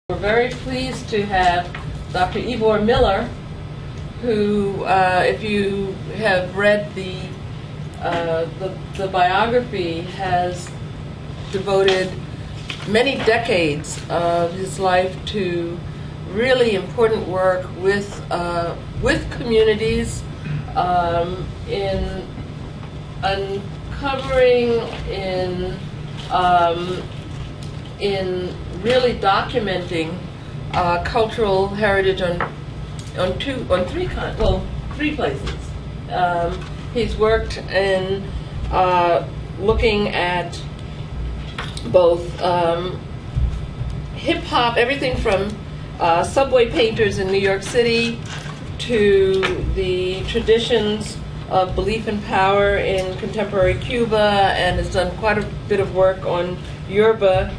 We're very pleased to have Dr. Ivor Miller, who, if you have read the biography, has devoted many decades of his life to really important work with communities in uncovering, in really documenting cultural heritage on three places. He's worked in looking at both hip hop, everything from subway painters in New York City to the traditions of belief and power in contemporary Cuba, and has done quite a bit of work on Yoruba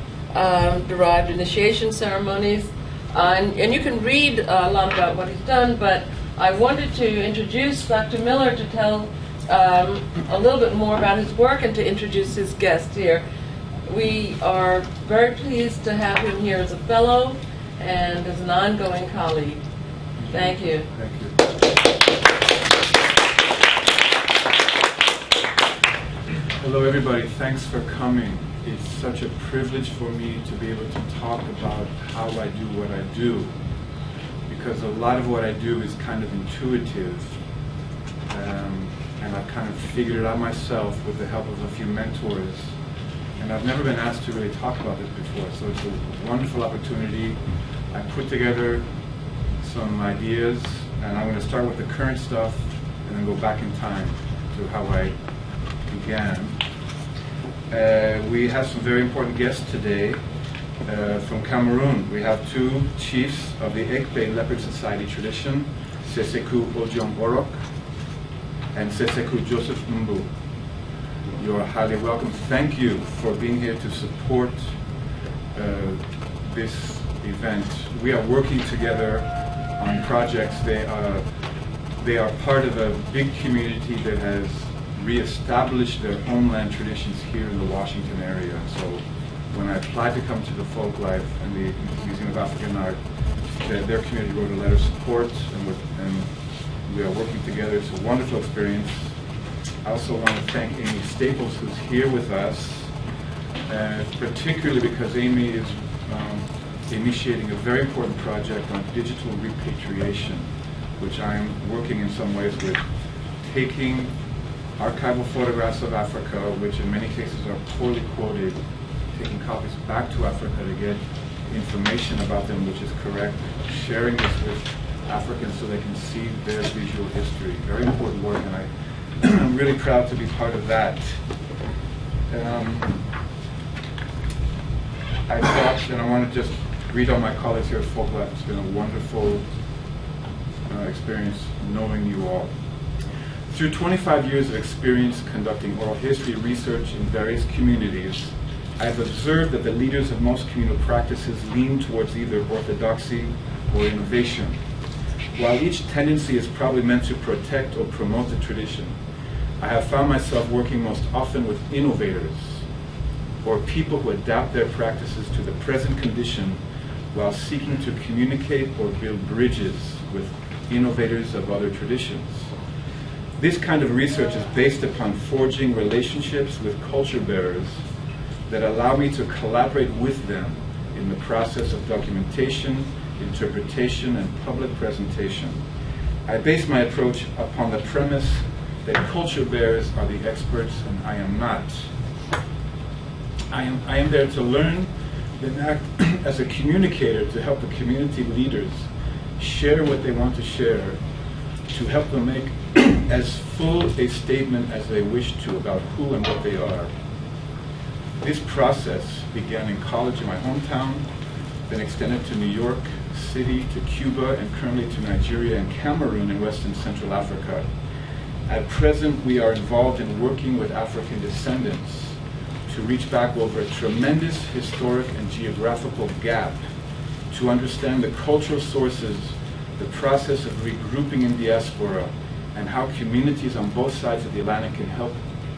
derived initiation ceremonies. And you can read a lot about what he's done, but I wanted to introduce Dr. Miller to tell a little bit more about his work and to introduce his guest here. We are very pleased to have him here as a fellow and as an ongoing colleague. Thank you. Thank you. Hello everybody, thanks for coming. It's such a privilege for me to be able to talk about how I do what I do, because a lot of what I do is kind of intuitive, and I've kind of figured it out myself with the help of a few mentors, and I've never been asked to really talk about this before, so it's a wonderful opportunity. I put together some ideas, and I'm going to start with the current stuff and then go back in time to how I began. We have some very important guests today from Cameroon. We have two chiefs of the Ekpe Leopard Society tradition, Seseku'Joseph Orok and Seseku'Joseph. You are highly welcome. Thank you for being here to support this event. We are working together on projects. They are part of a big community that has re-established their homeland traditions here in the Washington area. So when I applied to come to the Folklife and the Museum of African Art, their community wrote a letter of support, and we are working together. It's a wonderful experience. I also want to thank Amy Staples, who's here with us, particularly because Amy is initiating a very important project on digital repatriation, which I'm working in some ways with, taking archival photographs of Africa, which in many cases are poorly quoted, taking copies back to Africa to get information about them which is correct, sharing this with Africans so they can see their visual history. Very important work, and I'm really proud to be part of that. I thought, and I want to just greet all my colleagues here at Folklife. It's been a wonderful experience knowing you all. Through 25 years of experience conducting oral history research in various communities, I have observed that the leaders of most communal practices lean towards either orthodoxy or innovation. While each tendency is probably meant to protect or promote the tradition, I have found myself working most often with innovators, or people who adapt their practices to the present condition while seeking to communicate or build bridges with innovators of other traditions. This kind of research is based upon forging relationships with culture bearers that allow me to collaborate with them in the process of documentation, interpretation, and public presentation. I base my approach upon the premise that culture bearers are the experts and I am not. I am there to learn, then act as a communicator to help the community leaders share what they want to share, to help them make as full a statement as they wish to about who and what they are. This process began in college in my hometown, then extended to New York City, to Cuba, and currently to Nigeria and Cameroon in West and Central Africa. At present, we are involved in working with African descendants to reach back over a tremendous historic and geographical gap to understand the cultural sources, the process of regrouping in diaspora, and how communities on both sides of the Atlantic can help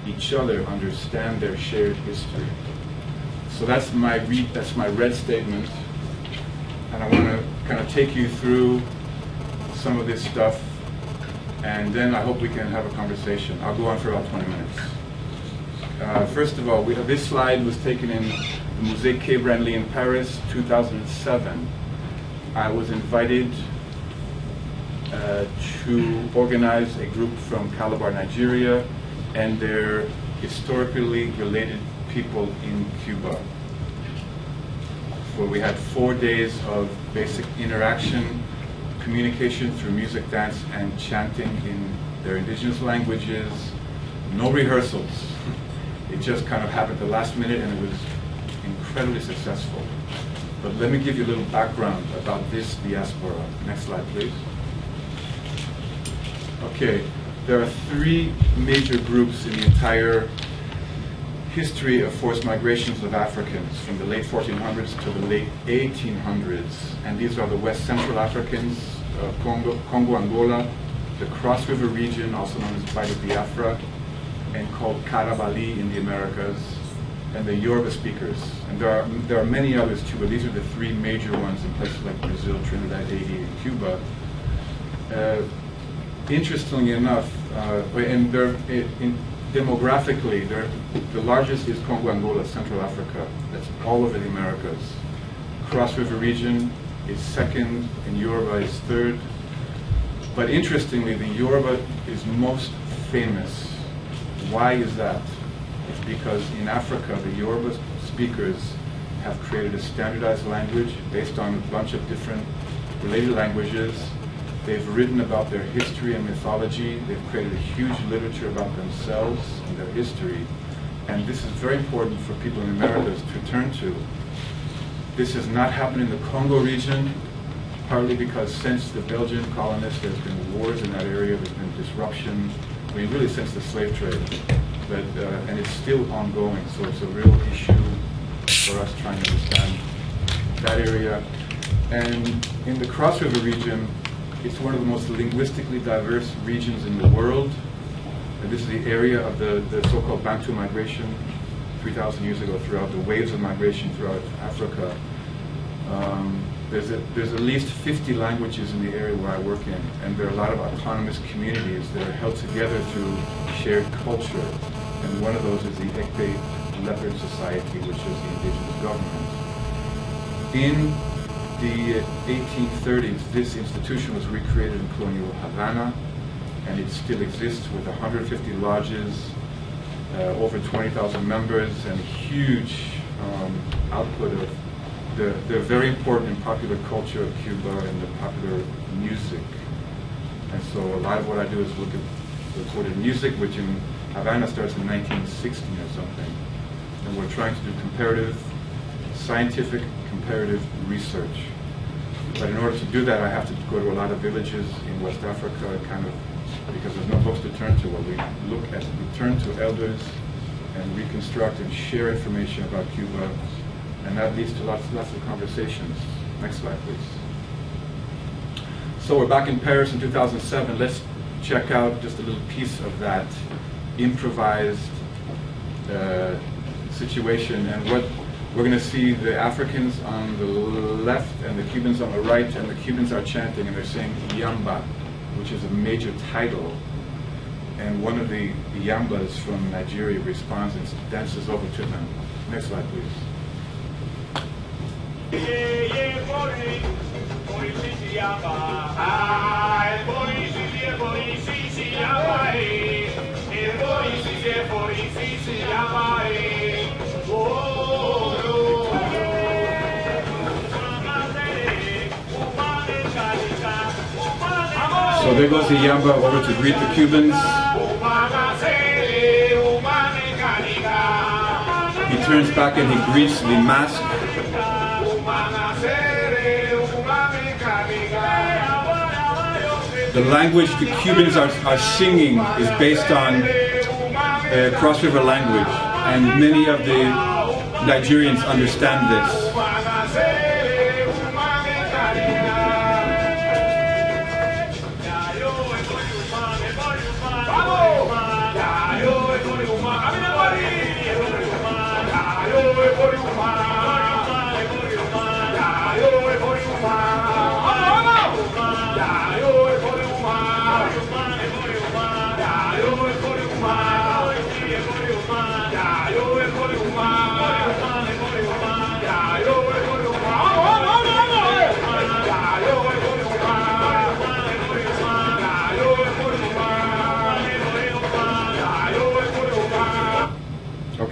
each other understand their shared history. So that's my red statement. and I want to kind of take you through some of this stuff, and then I hope we can have a conversation. I'll go on for about 20 minutes. First of all, this slide was taken in the Musée Quai Branly in Paris, 2007. I was invited to organize a group from Calabar, Nigeria, and their historically related people in Cuba, where we had 4 days of basic interaction, communication through music, dance, and chanting in their indigenous languages, no rehearsals. It just kind of happened at the last minute, and it was incredibly successful. But let me give you a little background about this diaspora. Next slide, please. Okay, there are 3 major groups in the entire history of forced migrations of Africans from the late 1400s to the late 1800s. And these are the West Central Africans, Congo, Angola, the Cross River region, also known as Baird N'Diaye, and called Karabali in the Americas, and the Yoruba speakers. And there are many others too, but these are the 3 major ones in places like Brazil, Trinidad, Haiti, and Cuba. Interestingly enough, and demographically, the largest is Congo, Angola, Central Africa. That's all over the Americas. Cross River region is second, and Yoruba is third. But interestingly, the Yoruba is most famous. Why is that? It's because in Africa, the Yoruba speakers have created a standardized language based on a bunch of different related languages. They've written about their history and mythology. They've created a huge literature about themselves and their history. And this is very important for people in the Americas to turn to. This has not happened in the Congo region, partly because since the Belgian colonists, there's been wars in that area, there's been disruption, I mean, really since the slave trade. But, and it's still ongoing, so it's a real issue for us trying to understand that area. And in the Cross River region, it's one of the most linguistically diverse regions in the world. And this is the area of the so-called Bantu migration 3,000 years ago, throughout the waves of migration throughout Africa. There's at least 50 languages in the area where I work in, and there are a lot of autonomous communities that are held together through shared culture. And one of those is the Ekpe Leopard Society, which is the indigenous government. In the 1830s, this institution was recreated in colonial Havana, and it still exists with 150 lodges, over 20,000 members, and a huge output of the very important and popular culture of Cuba and the popular music. And so a lot of what I do is look at recorded music, which in Havana starts in 1960 or something. And we're trying to do scientific comparative research. But in order to do that, I have to go to a lot of villages in West Africa, kind of, because there's no books to turn to. Well, we turn to elders and reconstruct and share information about Cuba, and that leads to lots of conversations. Next slide, please. So we're back in Paris in 2007. Let's check out just a little piece of that improvised situation. And what we're going to see, the Africans on the left and the Cubans on the right, and the Cubans are chanting and they're saying Yamba, which is a major title. And one of the Yambas from Nigeria responds and dances over to them. Next slide, please. So there goes the Yamba over to greet the Cubans. He turns back and he greets the mask. The language the Cubans are singing is based on Cross River language, and many of the Nigerians understand this.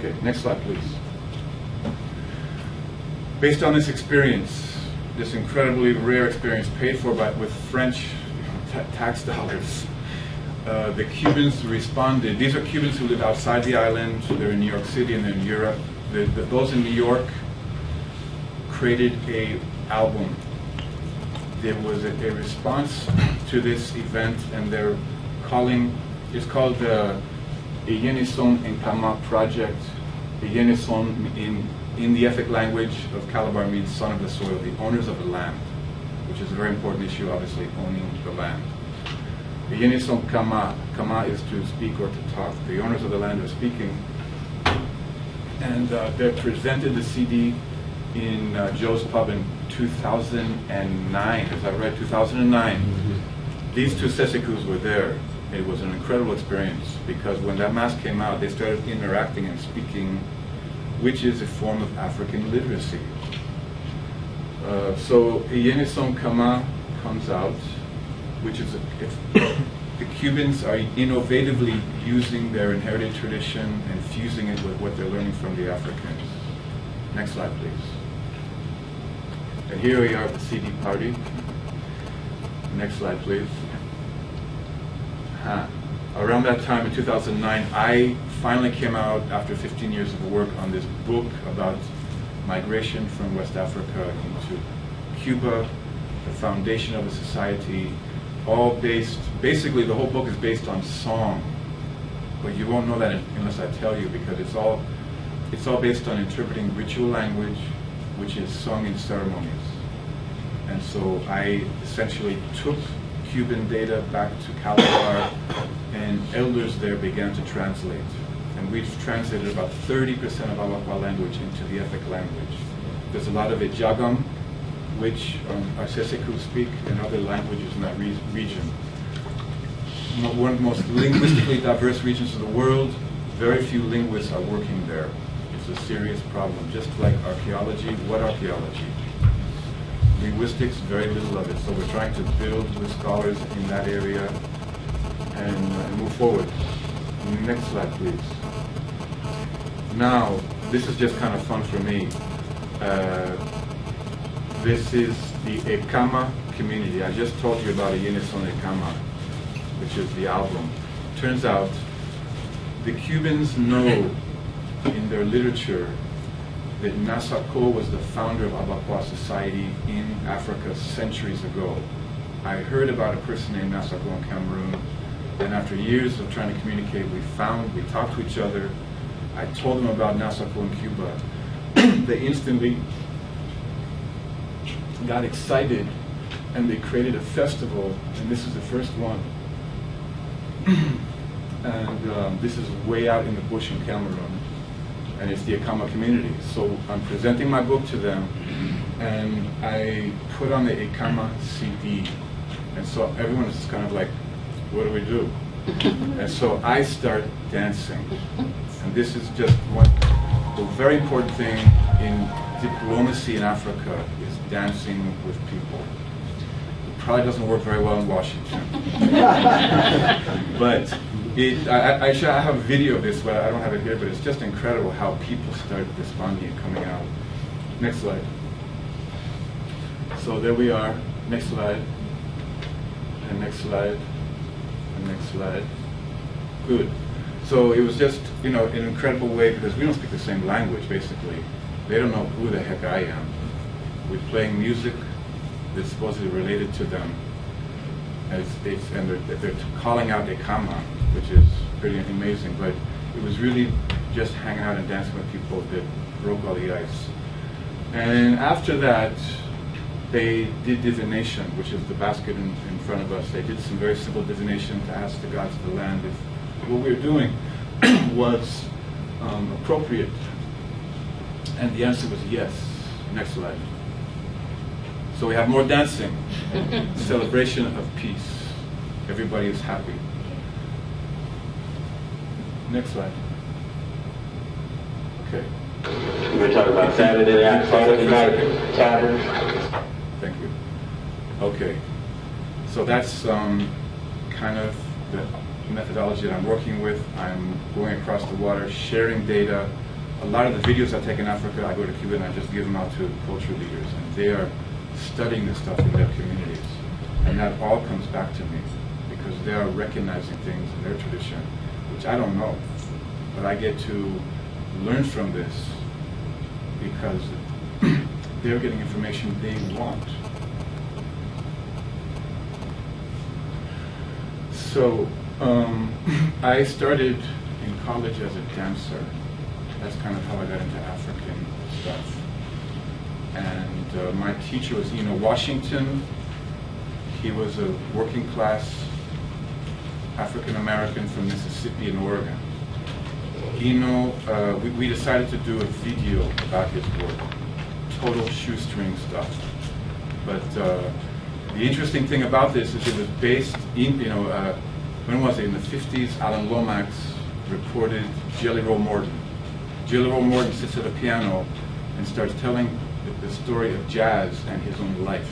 Okay, next slide, please. Based on this experience, this incredibly rare experience paid for with French tax dollars, the Cubans responded. These are Cubans who live outside the island. They're in New York City and they're in Europe. Those in New York created an album. There was a response to this event, and it's called the Eyenison Nkama Project. Eyenison in the ethnic language of Calabar means son of the soil, the owners of the land, which is a very important issue, obviously, owning the land. Eyenison Nkama, Kama is to speak or to talk. The owners of the land are speaking. And they presented the CD in Joe's Pub in 2009. Is that right? 2009. Mm-hmm. These two Seseku's were there. It was an incredible experience because when that mask came out, they started interacting and speaking, which is a form of African literacy. So Eyenison Kama comes out, which is the Cubans are innovatively using their inherited tradition and fusing it with what they're learning from the Africans. Next slide, please. And here we are at the CD party. Next slide, please. Around that time in 2009, I finally came out after 15 years of work on this book about migration from West Africa into Cuba, the foundation of a society, all basically the whole book is based on song, but you won't know that unless I tell you, because it's all based on interpreting ritual language, which is sung in ceremonies. And so I essentially took Cuban data back to Calabar, and elders there began to translate. And we've translated about 30% of Abakua language into the ethnic language. There's a lot of Ojong, which our Seseku speak, and other languages in that region. One of the most linguistically diverse regions of the world. Very few linguists are working there. It's a serious problem. Just like archaeology, what archaeology? Linguistics, very little of it. So we're trying to build with scholars in that area and move forward. Next slide, please. Now, this is just kind of fun for me. This is the Ekama community. I just told you about Eyenison Ekama, which is the album. Turns out the Cubans know in their literature that Nasako was the founder of Abakua society in Africa centuries ago. I heard about a person named Nasako in Cameroon, and after years of trying to communicate, we talked to each other. I told them about Nasako in Cuba. They instantly got excited, and they created a festival, and this is the first one. And this is way out in the bush in Cameroon, and it's the Ekama community. So I'm presenting my book to them, and I put on the Ekama CD, and so everyone is kind of like, what do we do? And so I start dancing, and this is just the very important thing in diplomacy in Africa is dancing with people. It probably doesn't work very well in Washington. But I have a video of this, but I don't have it here, but it's just incredible how people start responding and coming out. Next slide. So there we are. Next slide. And next slide. And next slide. Good. So it was just, an incredible way, because we don't speak the same language, basically. They don't know who the heck I am. We're playing music that's supposedly related to them. And they're calling out Ekama, which is pretty amazing. But it was really just hanging out and dancing with people that broke all the ice. And after that, they did divination, which is the basket in front of us. They did some very simple divination to ask the gods of the land if what we were doing was appropriate. And the answer was yes. Next slide. So we have more dancing. Celebration of peace. Everybody is happy. Next slide. Okay. We're talking about Saturday night tavern. Thank you. Okay. So that's kind of the methodology that I'm working with. I'm going across the water, sharing data a lot of the videos I take in Africa, I go to Cuba and I just give them out to culture leaders, and they are studying this stuff in their communities. And that all comes back to me, because they are recognizing things in their tradition, which I don't know. But I get to learn from this because they're getting information they want. So I started in college as a dancer. That's kind of how I got into African stuff. And my teacher was Washington. He was a working class African American from Mississippi and Oregon. We decided to do a video about his work, total shoestring stuff. But the interesting thing about this is it was based in, when was it? In the 50s, Alan Lomax reported Jelly Roll Morton. Jelly Roll Morton sits at a piano and starts telling the story of jazz and his own life.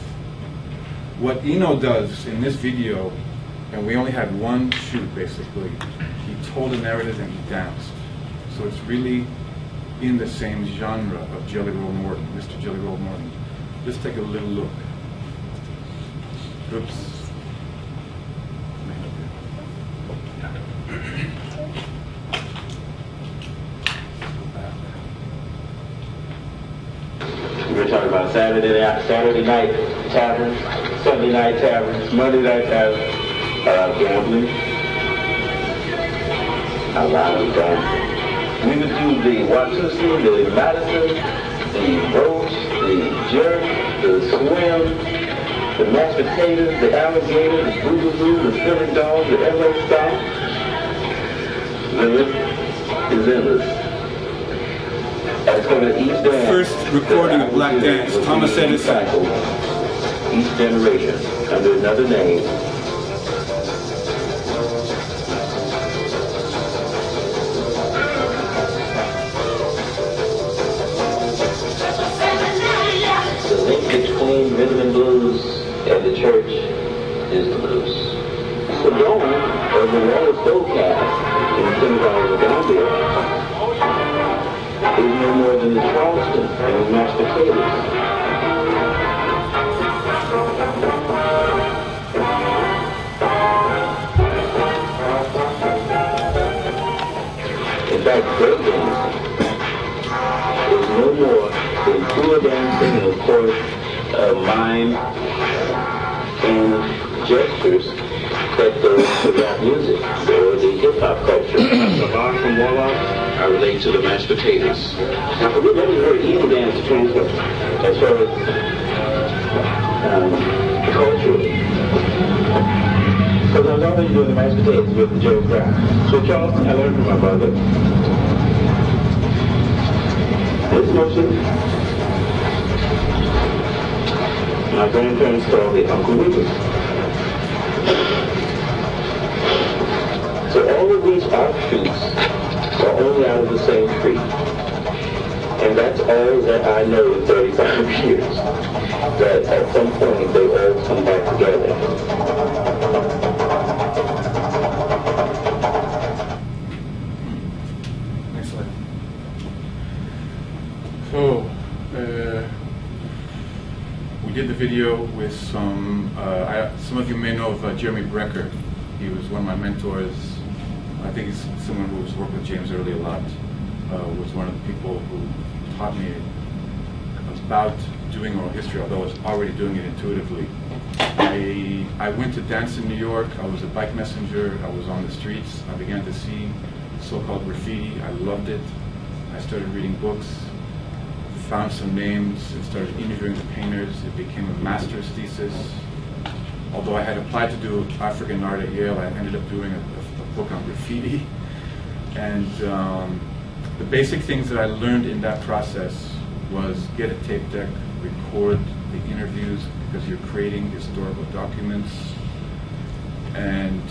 What Eno does in this video, and we only had one shoot basically, he told a narrative and he danced. So it's really in the same genre of Jelly Roll Morton, Mr. Jelly Roll Morton. Let's take a little look. Oops. We were talking about Saturday night tavern, Sunday night tavern, Monday night tavern, gambling, a lot of gambling. We would do the Watusi, the Madison, the roast, the jerk, the swim, the mashed potatoes, the alligator, the boogaloo, the Philly dog, the LA style. The list is endless. First recording of Black Dance, Thomas Edison. Each generation under another name. The link between rhythm and blues and the church is the blues. The dome of the Wallace Gold cast in Senegal and Gambia is no more than the Charleston and the mashed potatoes. In fact, breakdancing is no more than poor dancing and, of course, mime and gestures that go to rap music or the hip-hop culture. The bar from Warlock, I relate to the mashed potatoes. Now, we've never heard either dance transfer as far as culturally. Because I was always doing the mashed potatoes with the Joe Fry. So Charleston, I learned from my brother. This motion, my grandparents called it Uncle Wiggles. So all of these offshoots are only out of the same tree. And that's all that I know in 35 years. That at some point they all come back together. Next slide. So, we did the video with some of you may know of Jeremy Brecker. He was one of my mentors. I think he's someone who's worked with James Early a lot. Was one of the people who taught me about doing oral history, although I was already doing it intuitively. I went to dance in New York. I was a bike messenger. I was on the streets. I began to see so-called graffiti. I loved it. I started reading books, found some names, and started interviewing the painters. It became a master's thesis. Although I had applied to do African art at Yale, I ended up doing a book on graffiti. And the basic things that I learned in that process was get a tape deck, record the interviews because you're creating historical documents, and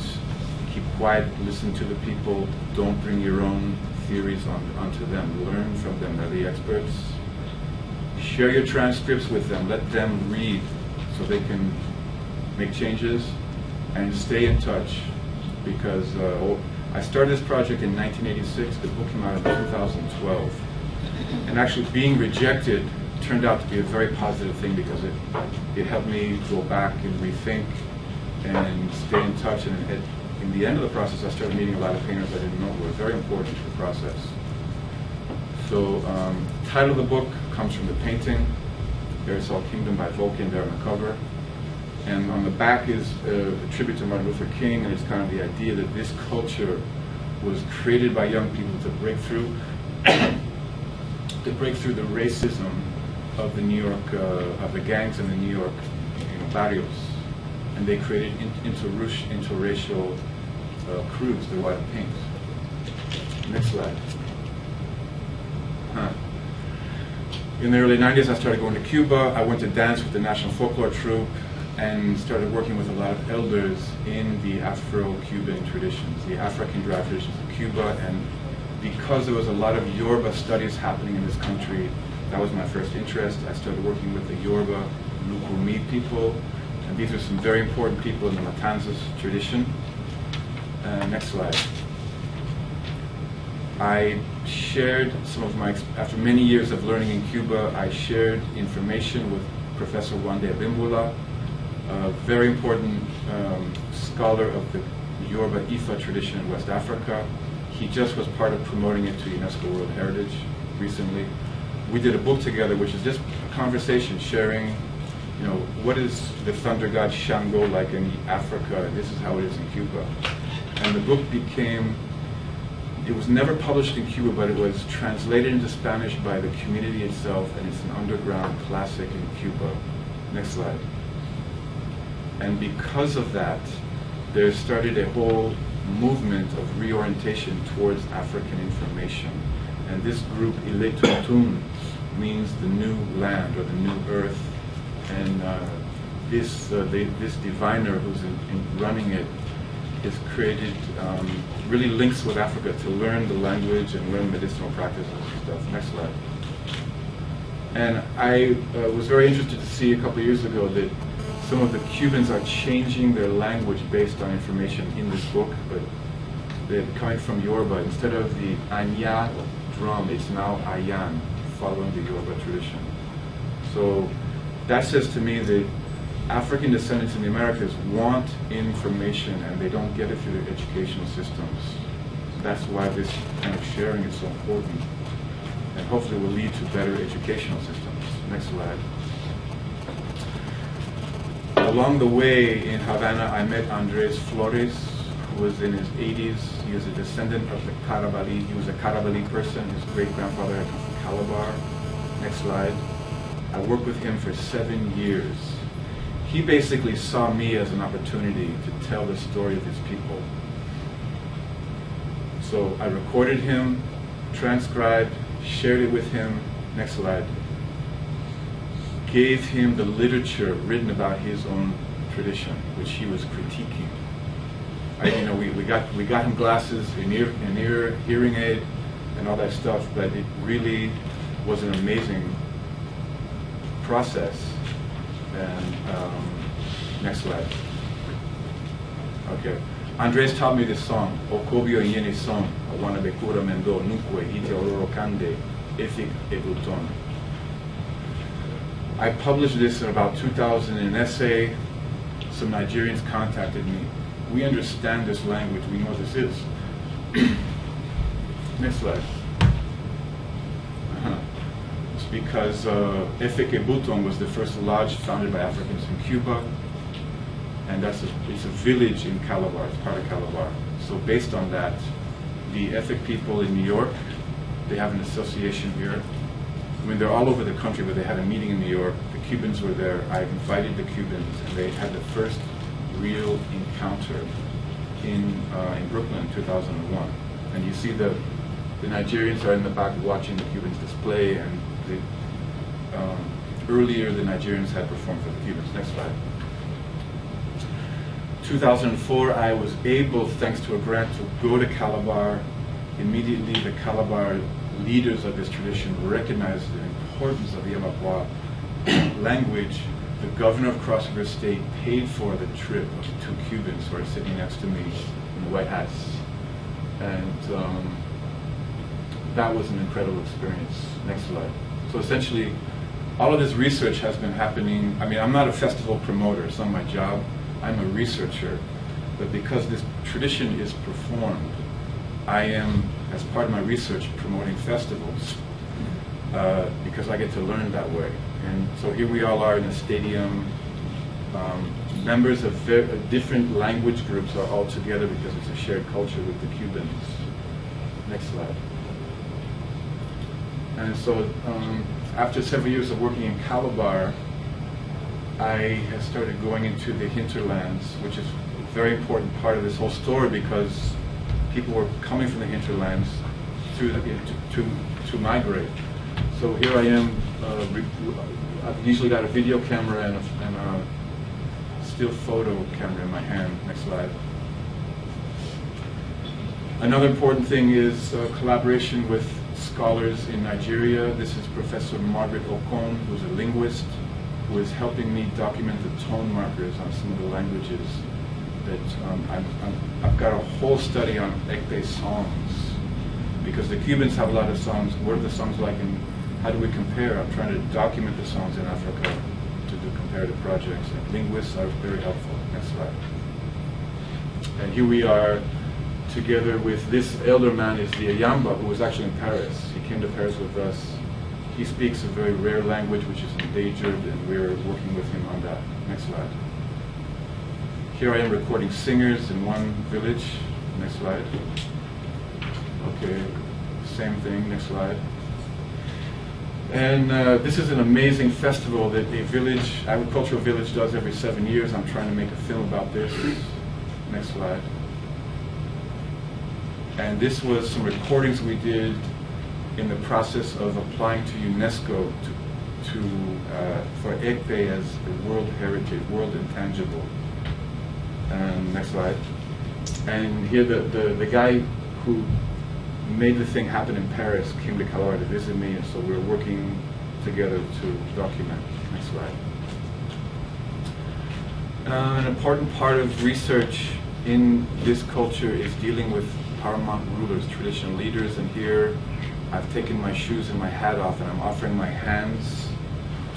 keep quiet, listen to the people, don't bring your own theories onto them, learn from them, they're the experts. Share your transcripts with them, let them read so they can make changes, and stay in touch, because I started this project in 1986, the book came out in 2012. And actually being rejected turned out to be a very positive thing because it helped me go back and rethink and stay in touch. And in the end of the process, I started meeting a lot of painters I didn't know were very important to the process. So the title of the book comes from the painting, Aerosol Kingdom by Vulcan there on the cover. And on the back is a tribute to Martin Luther King, and it's kind of the idea that this culture was created by young people to break through the racism of the New York, of the gangs in the New York barrios. And they created interracial crews, the white and pinks. Next slide. In the early 90s, I started going to Cuba. I went to dance with the National Folklore Troupe and started working with a lot of elders in the Afro-Cuban traditions, the African-derived traditions of Cuba. And because there was a lot of Yoruba studies happening in this country, that was my first interest. I started working with the Yoruba Lukumi people, and these are some very important people in the Matanzas tradition. Next slide. I shared some of my, after many years of learning in Cuba, I shared information with Professor Wande Abimbula, a very important scholar of the Yoruba Ifa tradition in West Africa. He just was part of promoting it to UNESCO World Heritage recently. We did a book together, which is just a conversation, sharing, what is the thunder god Shango like in Africa, and this is how it is in Cuba. And the book became, it was never published in Cuba, but it was translated into Spanish by the community itself, and it's an underground classic in Cuba. Next slide. And because of that, there started a whole movement of reorientation towards African information. And this group, Iletutun, means the new land or the new earth. And this diviner who's running it is created, really links with Africa to learn the language and learn medicinal practices and stuff. Next slide. And I was very interested to see a couple of years ago that some of the Cubans are changing their language based on information in this book, but they're coming from Yoruba. Instead of the Anya drum, it's now Ayan, following the Yoruba tradition. So that says to me that African descendants in the Americas want information and they don't get it through their educational systems. That's why this kind of sharing is so important, and hopefully will lead to better educational systems. Next slide. Along the way in Havana, I met Andres Flores, who was in his 80s. He was a descendant of the Carabali. He was a Carabali person. His great-grandfather had come from Calabar. Next slide. I worked with him for 7 years. He basically saw me as an opportunity to tell the story of his people. So I recorded him, transcribed, shared it with him. Next slide. Gave him the literature written about his own tradition, which he was critiquing. We got him glasses, an hearing aid, and all that stuff, but it really was an amazing process. And next slide. Okay. Andres taught me this song, Okobio Yeni song, Awana Bekura Mendo, Nukwe, Ite Ororo Kande, Efik Ebuton. I published this in about 2000 in an essay. Some Nigerians contacted me. We understand this language, we know what this is. Next slide. It's because Efik Ebuton was the first lodge founded by Africans in Cuba, and it's a village in Calabar, it's part of Calabar. So based on that, the Efik people in New York, they have an association here. I mean, they're all over the country, but they had a meeting in New York. The Cubans were there. I invited the Cubans, and they had the first real encounter in Brooklyn in 2001. And you see the Nigerians are in the back watching the Cubans display, and earlier the Nigerians had performed for the Cubans. Next slide. 2004, I was able, thanks to a grant, to go to Calabar. Immediately, the Calabar leaders of this tradition recognized the importance of the Abakua language. The governor of Cross River State paid for the trip of 2 Cubans who are sitting next to me in white hats. And that was an incredible experience. Next slide. So essentially, all of this research has been happening. I mean, I'm not a festival promoter, it's not my job. I'm a researcher. But because this tradition is performed, I am, as part of my research, promoting festivals because I get to learn that way. And so here we all are in a stadium. Members of different language groups are all together because it's a shared culture with the Cubans. Next slide. And so after several years of working in Calabar, I have started going into the hinterlands, which is a very important part of this whole story because people were coming from the hinterlands to migrate. So here I am. I've usually got a video camera and a still photo camera in my hand. Next slide. Another important thing is collaboration with scholars in Nigeria. This is Professor Margaret Okon, who's a linguist, who is helping me document the tone markers on some of the languages. That I've got a whole study on Ekpe songs, because the Cubans have a lot of songs. What are the songs like, and how do we compare? I'm trying to document the songs in Africa to do comparative projects, and linguists are very helpful. Next slide. And here we are together with this elder man is the Ayamba, who was actually in Paris. He came to Paris with us. He speaks a very rare language which is endangered, and we're working with him on that. Next slide. Here I am recording singers in one village. Next slide. Okay, same thing. Next slide. And this is an amazing festival that the village, agricultural village, does every 7 years. I'm trying to make a film about this. Next slide. And this was some recordings we did in the process of applying to UNESCO for Ekpe as a World Heritage, World Intangible. Next slide. And here the guy who made the thing happen in Paris came to Calabar to visit me, and so we're working together to document. Next slide. An important part of research in this culture is dealing with paramount rulers, traditional leaders, and here I've taken my shoes and my hat off and I'm offering my hands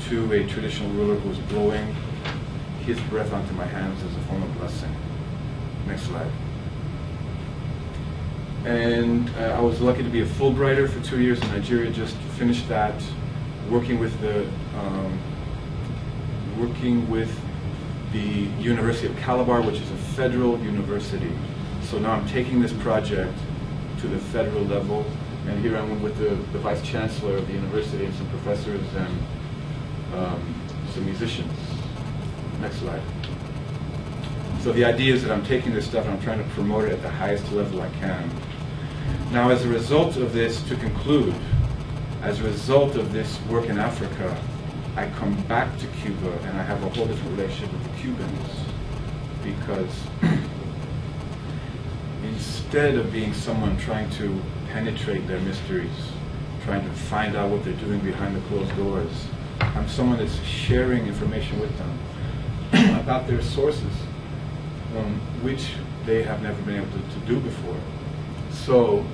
to a traditional ruler who's blowing his breath onto my hands as a form of blessing. Next slide. And I was lucky to be a Fulbrighter for 2 years in Nigeria, just finished that, working with the University of Calabar, which is a federal university. So now I'm taking this project to the federal level, and here I'm with the Vice Chancellor of the university and some professors and some musicians. Next slide. So the idea is that I'm taking this stuff and I'm trying to promote it at the highest level I can. Now, as a result of this, to conclude, as a result of this work in Africa, I come back to Cuba and I have a whole different relationship with the Cubans, because instead of being someone trying to penetrate their mysteries, trying to find out what they're doing behind the closed doors, I'm someone that's sharing information with them about their sources, which they have never been able to do before. So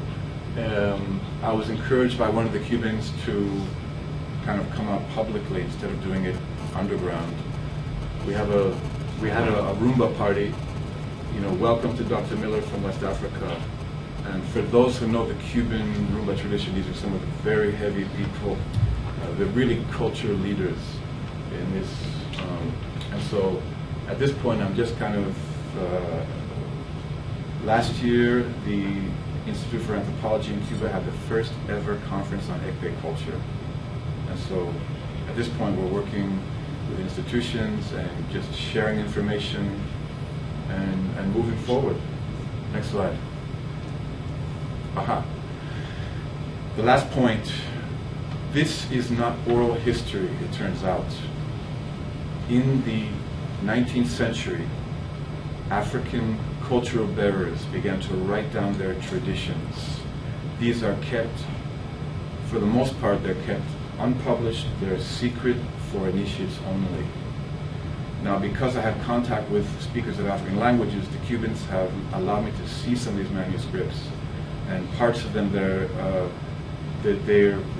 I was encouraged by one of the Cubans to kind of come out publicly instead of doing it underground. We had a Roomba party, you know, welcome to Dr. Miller from West Africa. And for those who know the Cuban Roomba tradition, these are some of the very heavy people. They're really cultural leaders in this. And so at this point, I'm just kind of, last year, the Institute for Anthropology in Cuba had the first ever conference on Ekpe culture. And so at this point, we're working with institutions and just sharing information and moving forward. Next slide. Aha. The last point, this is not oral history, it turns out. In the 19th century, African cultural bearers began to write down their traditions. These are kept, for the most part, they're kept unpublished, they're secret for initiates only. Now, because I have contact with speakers of African languages, the Cubans have allowed me to see some of these manuscripts, and parts of them that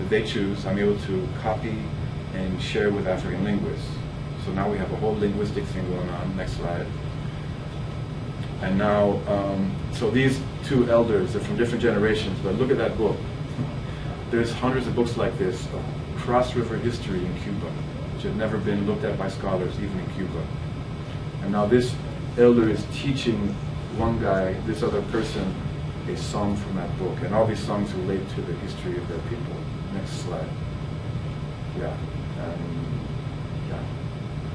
they choose, I'm able to copy and share with African linguists. So now we have a whole linguistic thing going on. Next slide. And now, so these two elders, they're from different generations, but look at that book. There's hundreds of books like this of cross-river history in Cuba, which have never been looked at by scholars, even in Cuba. And now this elder is teaching one guy, this other person, a song from that book. And all these songs relate to the history of their people. Next slide. Yeah.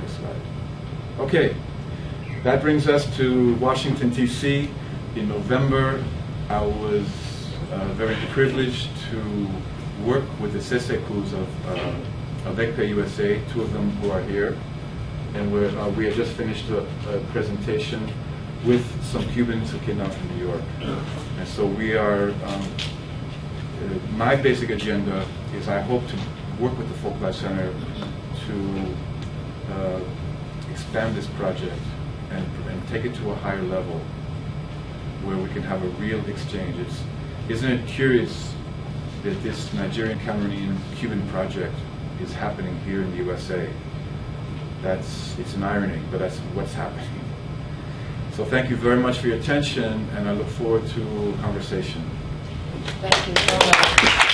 Next slide. Okay. That brings us to Washington, D.C. In November, I was very privileged to work with the Seseku's of Ekpe USA, two of them who are here. And we had just finished a presentation with some Cubans who came out from New York. And so we are, my basic agenda is I hope to work with the Folklife Center to expand this project and take it to a higher level where we can have a real exchange. Isn't it curious that this Nigerian, Cameroonian, Cuban project is happening here in the USA? It's an irony, but that's what's happening. So thank you very much for your attention, and I look forward to a conversation. Thank you so much.